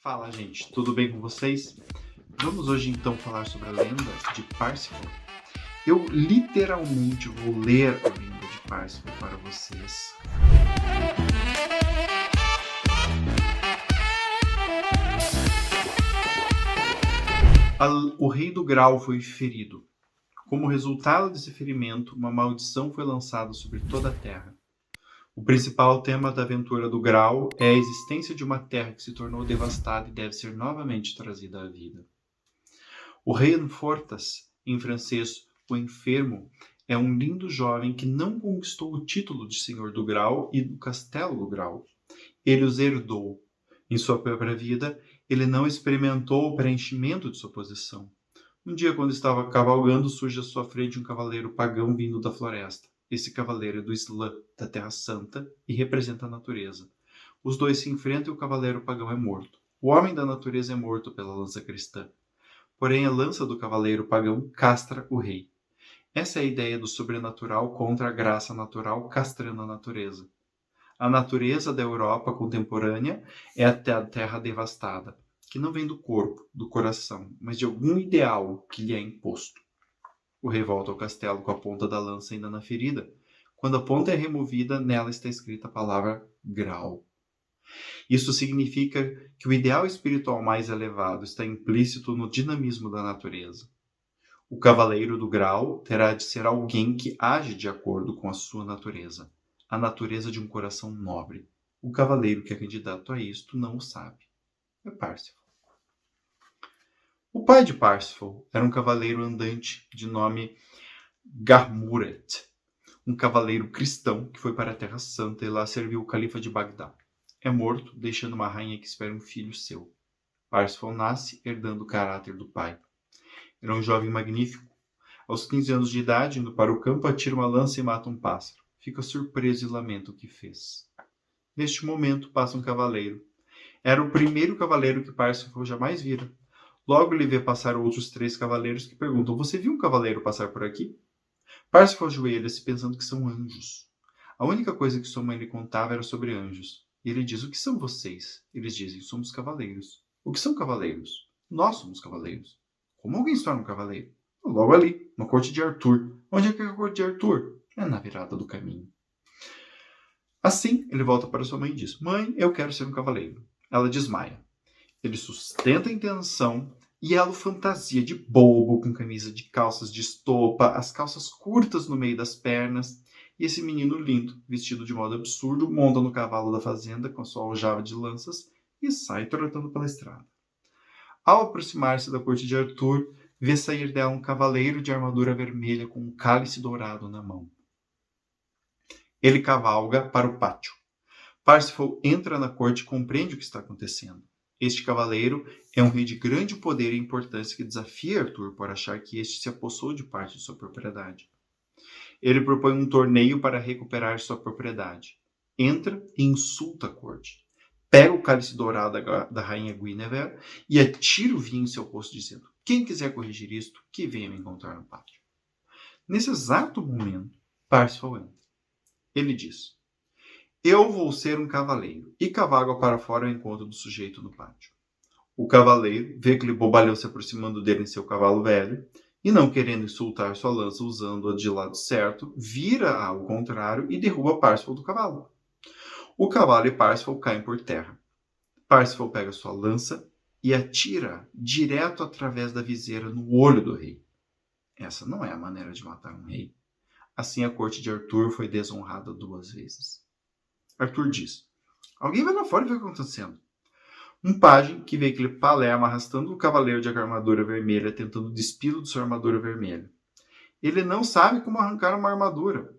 Fala, gente, tudo bem com vocês? Vamos hoje então falar sobre a lenda de Parsifal. Eu literalmente vou ler a lenda de Parsifal para vocês. O rei do Grau foi ferido. Como resultado desse ferimento, uma maldição foi lançada sobre toda a terra. O principal tema da aventura do Grau é a existência de uma terra que se tornou devastada e deve ser novamente trazida à vida. O rei Fortas, em francês, o enfermo, é um lindo jovem que não conquistou o título de senhor do Grau e do castelo do Grau. Ele os herdou. Em sua própria vida, ele não experimentou o preenchimento de sua posição. Um dia, quando estava cavalgando, surge à sua frente um cavaleiro pagão vindo da floresta. Esse cavaleiro é do Islã, da Terra Santa, e representa a natureza. Os dois se enfrentam e o cavaleiro pagão é morto. O homem da natureza é morto pela lança cristã. Porém, a lança do cavaleiro pagão castra o rei. Essa é a ideia do sobrenatural contra a graça natural castrando a natureza. A natureza da Europa contemporânea é a terra devastada, que não vem do corpo, do coração, mas de algum ideal que lhe é imposto. O rei volta ao castelo com a ponta da lança ainda na ferida. Quando a ponta é removida, nela está escrita a palavra Grau. Isso significa que o ideal espiritual mais elevado está implícito no dinamismo da natureza. O cavaleiro do Grau terá de ser alguém que age de acordo com a sua natureza, a natureza de um coração nobre. O cavaleiro que é candidato a isto não o sabe. É Parsifal. O pai de Parsifal era um cavaleiro andante de nome Garmuret, um cavaleiro cristão que foi para a Terra Santa e lá serviu o califa de Bagdá. É morto, deixando uma rainha que espera um filho seu. Parsifal nasce herdando o caráter do pai. Era um jovem magnífico. Aos 15 anos de idade, indo para o campo, atira uma lança e mata um pássaro. Fica surpreso e lamenta o que fez. Neste momento, passa um cavaleiro. Era o primeiro cavaleiro que Parsifal jamais vira. Logo ele vê passar outros 3 cavaleiros que perguntam: "Você viu um cavaleiro passar por aqui?" Parsifal ajoelha-se pensando que são anjos. A única coisa que sua mãe lhe contava era sobre anjos. E ele diz: "O que são vocês?" Eles dizem: "Somos cavaleiros." "O que são cavaleiros?" "Nós somos cavaleiros." "Como alguém se torna um cavaleiro?" "Logo ali, na corte de Arthur." "Onde é que é a corte de Arthur?" "É na virada do caminho." Assim, ele volta para sua mãe e diz: "Mãe, eu quero ser um cavaleiro." Ela desmaia. Ele sustenta a intenção e ela o fantasia de bobo, com camisa de calças de estopa, as calças curtas no meio das pernas. E esse menino lindo, vestido de modo absurdo, monta no cavalo da fazenda com a sua aljava de lanças e sai trotando pela estrada. Ao aproximar-se da corte de Arthur, vê sair dela um cavaleiro de armadura vermelha com um cálice dourado na mão. Ele cavalga para o pátio. Parsifal entra na corte e compreende o que está acontecendo. Este cavaleiro é um rei de grande poder e importância que desafia Arthur por achar que este se apossou de parte de sua propriedade. Ele propõe um torneio para recuperar sua propriedade. Entra e insulta a corte. Pega o cálice dourado da rainha Guinevere e atira o vinho em seu rosto, dizendo: "Quem quiser corrigir isto, que venha me encontrar no pátio." Nesse exato momento, Parsifal entra. Ele diz: "Eu vou ser um cavaleiro," e cavalga para fora ao encontro do sujeito no pátio. O cavaleiro vê aquele bobalhão se aproximando dele em seu cavalo velho, e não querendo insultar sua lança usando-a de lado certo, vira ao contrário e derruba Parsifal do cavalo. O cavalo e Parsifal caem por terra. Parsifal pega sua lança e atira direto através da viseira no olho do rei. Essa não é a maneira de matar um rei. Assim a corte de Arthur foi desonrada 2 vezes. Arthur diz: "Alguém vai lá fora e vê o que está acontecendo." Um pajem que vê aquele Palermo arrastando o cavaleiro de armadura vermelha, tentando despí-lo de sua armadura vermelha. Ele não sabe como arrancar uma armadura.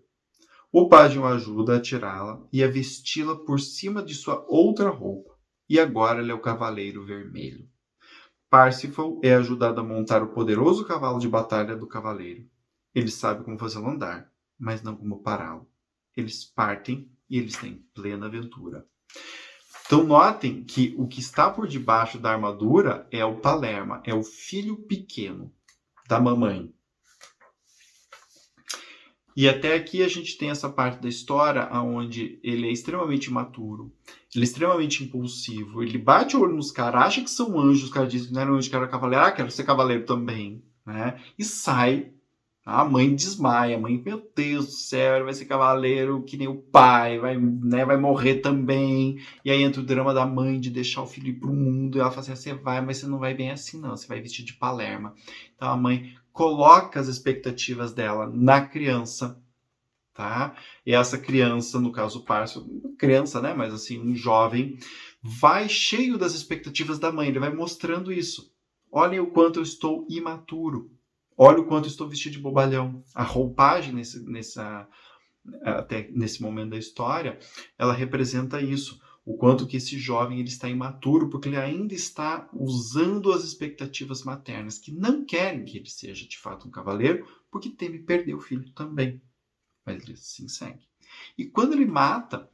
O pajem o ajuda a tirá-la e a vesti-la por cima de sua outra roupa. E agora ele é o cavaleiro vermelho. Parsifal é ajudado a montar o poderoso cavalo de batalha do cavaleiro. Ele sabe como fazê-lo andar, mas não como pará-lo. Eles partem e eles têm plena aventura. Então notem que o que está por debaixo da armadura é o Palermo, é o filho pequeno da mamãe. E até aqui a gente tem essa parte da história onde ele é extremamente imaturo, ele é extremamente impulsivo, ele bate o olho nos caras, acha que são anjos, os caras dizem que não era anjo, que era cavaleiro, quero ser cavaleiro também, né? E sai. A mãe desmaia, a mãe, meu Deus do céu, ele vai ser cavaleiro que nem o pai, vai, né, vai morrer também. E aí entra o drama da mãe de deixar o filho ir pro mundo. E ela fala assim, você vai, mas você não vai bem assim não, você vai vestir de Palerma. Então a mãe coloca as expectativas dela na criança, tá? E essa criança, no caso o Parso, criança, né, mas assim, um jovem, vai cheio das expectativas da mãe, ele vai mostrando isso. Olhem o quanto eu estou imaturo. Olha o quanto eu estou vestido de bobalhão. A roupagem até nesse momento da história, ela representa isso. O quanto que esse jovem ele está imaturo, porque ele ainda está usando as expectativas maternas, que não querem que ele seja de fato um cavaleiro, porque teme perder o filho também. Mas ele assim segue. E quando ele mata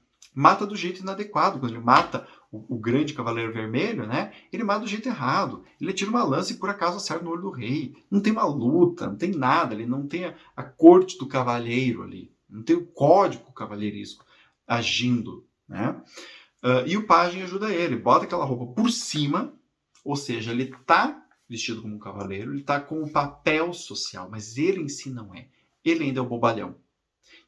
do jeito inadequado. Quando ele mata o grande cavaleiro vermelho, né? Ele mata do jeito errado. Ele tira uma lança e por acaso acerta no olho do rei. Não tem uma luta, não tem nada. Ele não tem a corte do cavalheiro ali. Não tem o código cavalheiresco agindo, né? E o pajem ajuda ele. Bota aquela roupa por cima, ou seja, ele está vestido como um cavaleiro, ele está com um papel social, mas ele em si não é. Ele ainda é o bobalhão.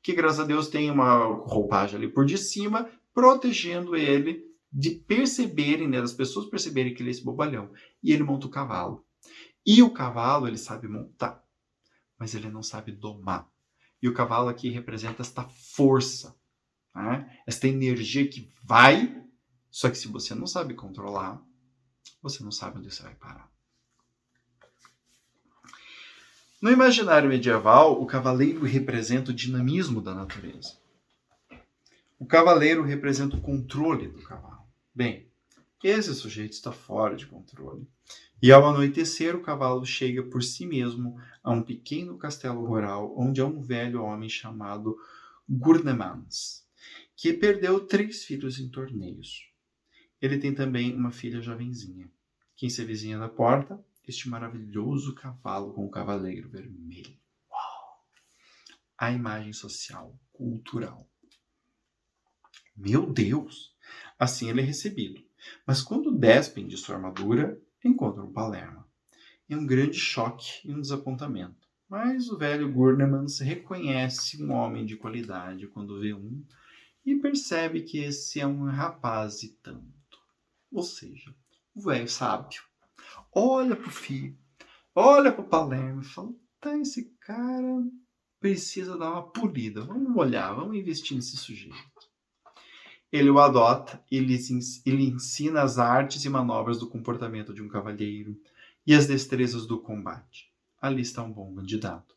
Que graças a Deus tem uma roupagem ali por de cima, protegendo ele de perceberem, né, das pessoas perceberem que ele é esse bobalhão. E ele monta o cavalo. E o cavalo ele sabe montar, mas ele não sabe domar. E o cavalo aqui representa esta força, né? Esta energia que vai, só que se você não sabe controlar, você não sabe onde você vai parar. No imaginário medieval, o cavaleiro representa o dinamismo da natureza. O cavaleiro representa o controle do cavalo. Bem, esse sujeito está fora de controle. E ao anoitecer, o cavalo chega por si mesmo a um pequeno castelo rural onde há um velho homem chamado Gurnemans, que perdeu 3 filhos em torneios. Ele tem também uma filha jovenzinha. Quem se avizinha da porta? Este maravilhoso cavalo com o cavaleiro vermelho. Uau! A imagem social, cultural. Meu Deus! Assim ele é recebido. Mas quando despem de sua armadura, encontram Palermo. É um grande choque e um desapontamento. Mas o velho Gurnemans reconhece um homem de qualidade quando vê um e percebe que esse é um rapaz e tanto. Ou seja, o velho sábio olha pro filho, olha pro Palermo e fala, tá, esse cara precisa dar uma polida. Vamos olhar, vamos investir nesse sujeito. Ele o adota, ele ensina as artes e manobras do comportamento de um cavalheiro e as destrezas do combate. Ali está um bom candidato.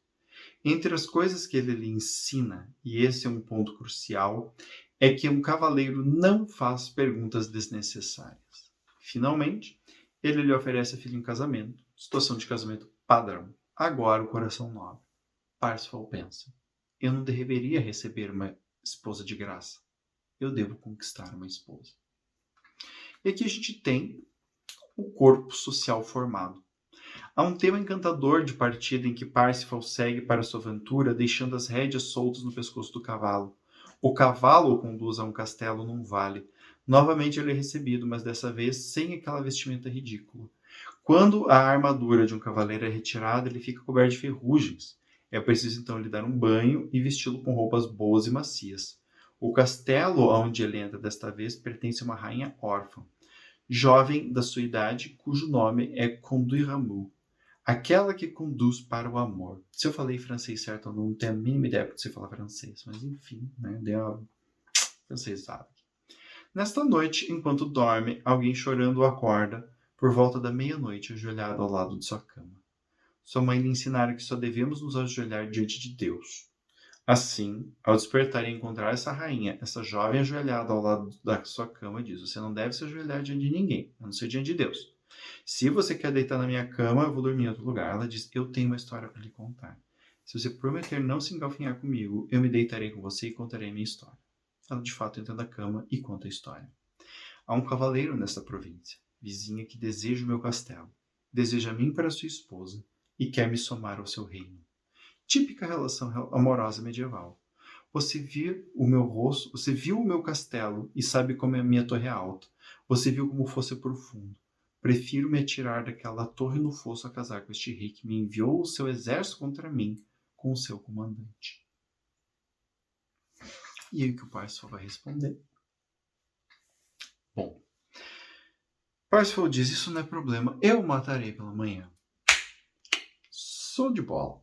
Entre as coisas que ele lhe ensina, e esse é um ponto crucial, é que um cavaleiro não faz perguntas desnecessárias. Finalmente, ele lhe oferece a filha em casamento, situação de casamento padrão. Agora o coração nobre. Parsifal pensa, eu não deveria receber uma esposa de graça. Eu devo conquistar uma esposa. E aqui a gente tem o corpo social formado. Há um tema encantador de partida em que Parsifal segue para sua aventura, deixando as rédeas soltas no pescoço do cavalo. O cavalo o conduz a um castelo num vale. Novamente ele é recebido, mas dessa vez sem aquela vestimenta ridícula. Quando a armadura de um cavaleiro é retirada, ele fica coberto de ferrugens. É preciso então lhe dar um banho e vesti-lo com roupas boas e macias. O castelo onde ele entra desta vez pertence a uma rainha órfã, jovem da sua idade, cujo nome é Conduiramu, aquela que conduz para o amor. Se eu falei francês certo, eu não tenho a mínima ideia porque você fala francês, mas enfim, né, deu uma francesada. Nesta noite, enquanto dorme, alguém chorando o acorda por volta da meia-noite, ajoelhado ao lado de sua cama. Sua mãe lhe ensinara que só devemos nos ajoelhar diante de Deus. Assim, ao despertar e encontrar essa rainha, essa jovem ajoelhada ao lado da sua cama, diz, você não deve se ajoelhar diante de ninguém, a não ser diante de Deus. Se você quer deitar na minha cama, eu vou dormir em outro lugar. Ela diz, eu tenho uma história para lhe contar. Se você prometer não se engalfinhar comigo, eu me deitarei com você e contarei a minha história. Ela de fato entra na cama e conta a história. Há um cavaleiro nesta província, vizinha, que deseja o meu castelo, deseja a mim para sua esposa e quer me somar ao seu reino. Típica relação amorosa medieval. Você viu o meu rosto, você viu o meu castelo e sabe como é a minha torre alta. Você viu como fosse profundo. Prefiro me atirar daquela torre no fosso a casar com este rei que me enviou o seu exército contra mim com o seu comandante. E aí o que o Parsifal vai responder? Bom, Parsifal diz, isso não é problema, eu o matarei pela manhã. Sou de bola.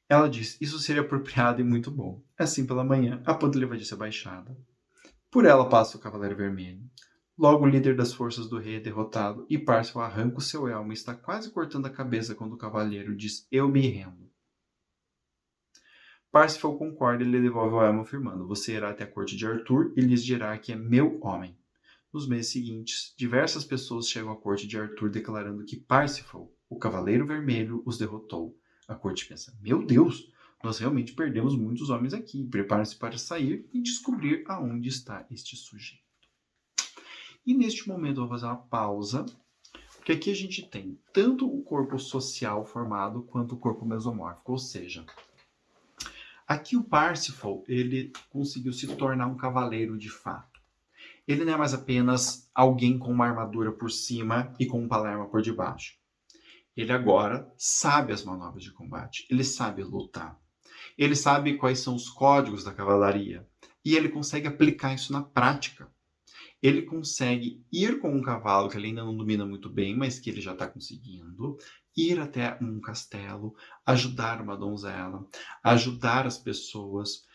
Ela diz, isso seria apropriado e muito bom. Assim pela manhã, a pontelha vai ser baixada. Por ela passa o Cavaleiro Vermelho. Logo o líder das forças do rei é derrotado e Parsifal arranca o seu elmo e está quase cortando a cabeça quando o cavaleiro diz, eu me rendo. Parsifal concorda e lhe devolve o elmo afirmando, você irá até a corte de Arthur e lhes dirá que é meu homem. Nos meses seguintes, diversas pessoas chegam à corte de Arthur declarando que Parsifal, o Cavaleiro Vermelho, os derrotou. A corte pensa, meu Deus, nós realmente perdemos muitos homens aqui. Prepare-se para sair e descobrir aonde está este sujeito. E neste momento eu vou fazer uma pausa, porque aqui a gente tem tanto o corpo social formado quanto o corpo mesomórfico. Ou seja, aqui o Parsifal, ele conseguiu se tornar um cavaleiro de fato. Ele não é mais apenas alguém com uma armadura por cima e com um palerma por debaixo. Ele agora sabe as manobras de combate, ele sabe lutar. Ele sabe quais são os códigos da cavalaria e ele consegue aplicar isso na prática. Ele consegue ir com um cavalo que ele ainda não domina muito bem, mas que ele já está conseguindo, ir até um castelo, ajudar uma donzela, ajudar as pessoas,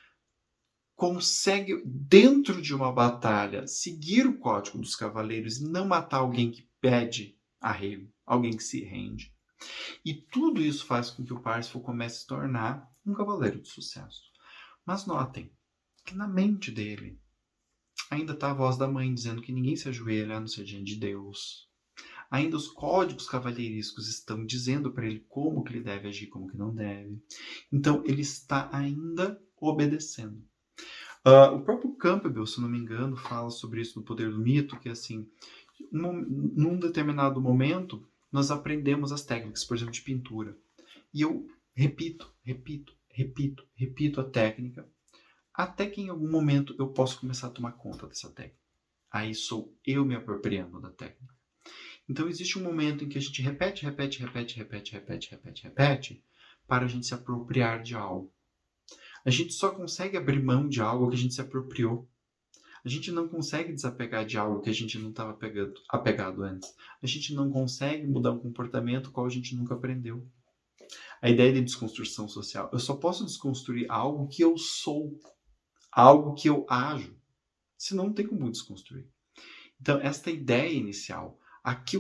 consegue, dentro de uma batalha, seguir o código dos cavaleiros e não matar alguém que pede arrego, alguém que se rende. E tudo isso faz com que o Parsifal comece a se tornar um cavaleiro de sucesso. Mas notem que na mente dele ainda está a voz da mãe dizendo que ninguém se ajoelha a não ser diante de Deus. Ainda os códigos cavalheirescos estão dizendo para ele como que ele deve agir, como que não deve. Então ele está ainda obedecendo. O próprio Campbell, se não me engano, fala sobre isso no Poder do Mito, que assim, num determinado momento, nós aprendemos as técnicas, por exemplo, de pintura. E eu repito a técnica, até que em algum momento eu posso começar a tomar conta dessa técnica. Aí sou eu me apropriando da técnica. Então existe um momento em que a gente repete, para a gente se apropriar de algo. A gente só consegue abrir mão de algo que a gente se apropriou. A gente não consegue desapegar de algo que a gente não estava apegado antes. A gente não consegue mudar um comportamento qual a gente nunca aprendeu. A ideia de desconstrução social. Eu só posso desconstruir algo que eu sou, algo que eu ajo. Senão não tem como desconstruir. Então, esta ideia inicial, aqui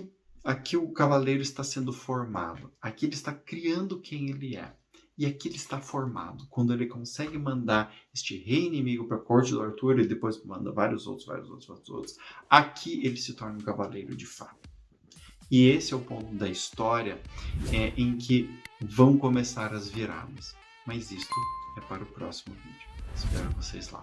o cavaleiro está sendo formado. Aqui ele está criando quem ele é. E aqui ele está formado. Quando ele consegue mandar este rei inimigo para a corte do Arthur e depois manda vários outros. Aqui ele se torna um cavaleiro de fato. E esse é o ponto da história em que vão começar as viradas. Mas isto é para o próximo vídeo. Espero vocês lá.